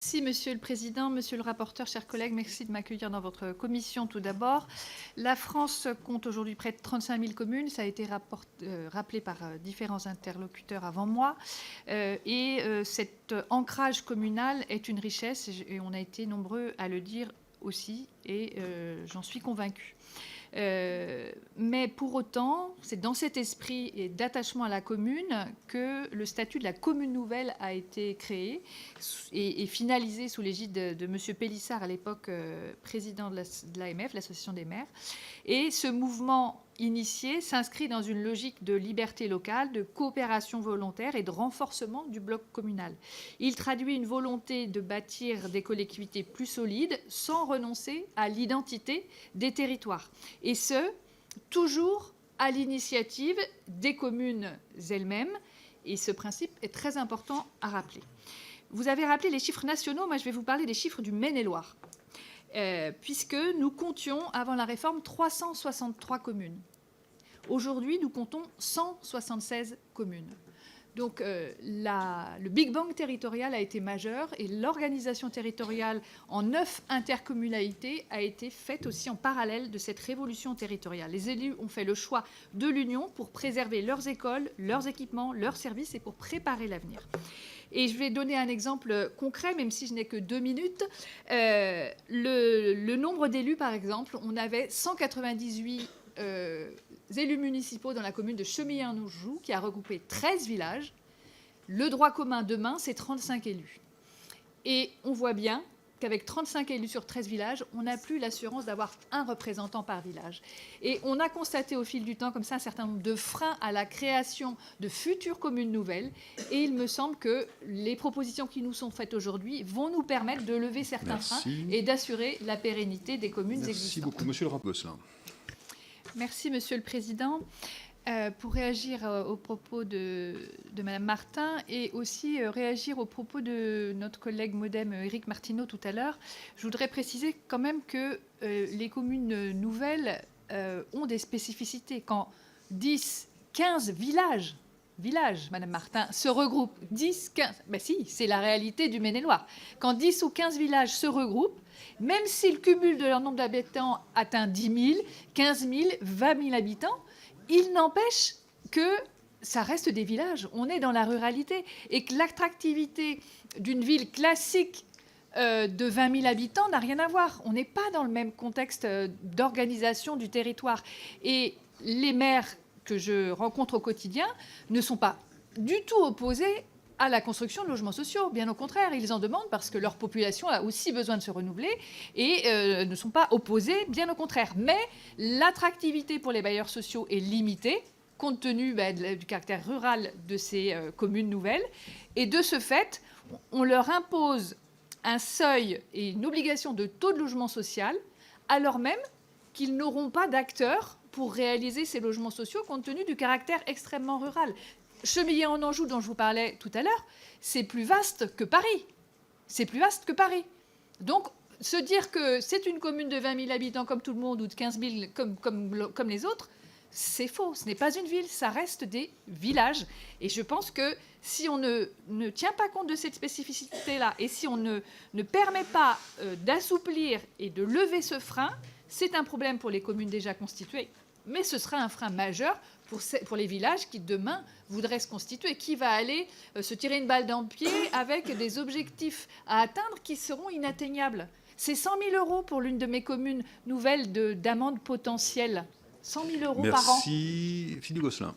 Merci, Monsieur le Président, Monsieur le rapporteur, chers collègues, merci de m'accueillir dans votre commission tout d'abord. La France compte aujourd'hui près de 35 000 communes, ça a été rappelé par différents interlocuteurs avant moi. Cet ancrage communal est une richesse et on a été nombreux à le dire aussi et j'en suis convaincue. Mais pour autant, c'est dans cet esprit et d'attachement à la commune que le statut de la commune nouvelle a été créé et finalisé sous l'égide de M. Pélissard, à l'époque président de l'AMF, l'Association des maires. Et ce mouvement initié s'inscrit dans une logique de liberté locale, de coopération volontaire et de renforcement du bloc communal. Il traduit une volonté de bâtir des collectivités plus solides sans renoncer à l'identité des territoires. Et ce, toujours à l'initiative des communes elles-mêmes. Et ce principe est très important à rappeler. Vous avez rappelé les chiffres nationaux, moi je vais vous parler des chiffres du Maine-et-Loire. Puisque nous comptions, avant la réforme, 363 communes. Aujourd'hui, nous comptons 176 communes. Donc le Big Bang territorial a été majeur et l'organisation territoriale en 9 intercommunalités a été faite aussi en parallèle de cette révolution territoriale. Les élus ont fait le choix de l'union pour préserver leurs écoles, leurs équipements, leurs services et pour préparer l'avenir. Et je vais donner un exemple concret, même si je n'ai que 2 minutes. Le nombre d'élus, par exemple, on avait 198 élus municipaux dans la commune de Chemillé-en-Anjou, qui a regroupé 13 villages. Le droit commun demain, c'est 35 élus. Et on voit bien qu'avec 35 élus sur 13 villages, on n'a plus l'assurance d'avoir un représentant par village. Et on a constaté au fil du temps comme ça un certain nombre de freins à la création de futures communes nouvelles. Et il me semble que les propositions qui nous sont faites aujourd'hui vont nous permettre de lever certains freins et d'assurer la pérennité des communes existantes. Merci beaucoup. Monsieur le rapporteur. Merci, Monsieur le Président. Pour réagir aux propos de Mme Martin et aussi réagir aux propos de notre collègue MoDem Éric Martineau tout à l'heure, je voudrais préciser quand même que les communes nouvelles ont des spécificités. Quand 10, 15 villages, Mme Martin, se regroupent, 10, 15, ben si, c'est la réalité du Maine-et-Loire. Quand 10 ou 15 villages se regroupent, même si le cumul de leur nombre d'habitants atteint 10 000, 15 000, 20 000 habitants, il n'empêche que ça reste des villages. On est dans la ruralité et que l'attractivité d'une ville classique de 20 000 habitants n'a rien à voir. On n'est pas dans le même contexte d'organisation du territoire. Et les maires que je rencontre au quotidien ne sont pas du tout opposés à la construction de logements sociaux. Bien au contraire, ils en demandent parce que leur population a aussi besoin de se renouveler et ne sont pas opposés, bien au contraire. Mais l'attractivité pour les bailleurs sociaux est limitée compte tenu du caractère rural de ces communes nouvelles. Et de ce fait, on leur impose un seuil et une obligation de taux de logement social alors même qu'ils n'auront pas d'acteurs pour réaliser ces logements sociaux compte tenu du caractère extrêmement rural. Chemillé-en-Anjou, dont je vous parlais tout à l'heure, c'est plus vaste que Paris. C'est plus vaste que Paris. Donc, se dire que c'est une commune de 20 000 habitants comme tout le monde ou de 15 000 comme les autres, c'est faux. Ce n'est pas une ville, ça reste des villages. Et je pense que si on ne tient pas compte de cette spécificité-là et si on ne permet pas d'assouplir et de lever ce frein, c'est un problème pour les communes déjà constituées, mais ce sera un frein majeur pour les villages qui, demain, voudraient se constituer. Qui va aller se tirer une balle dans le pied avec des objectifs à atteindre qui seront inatteignables? C'est 100 000 € pour l'une de mes communes nouvelles d'amende potentielle. 100 000 € par an. Merci. Philippe Gosselin.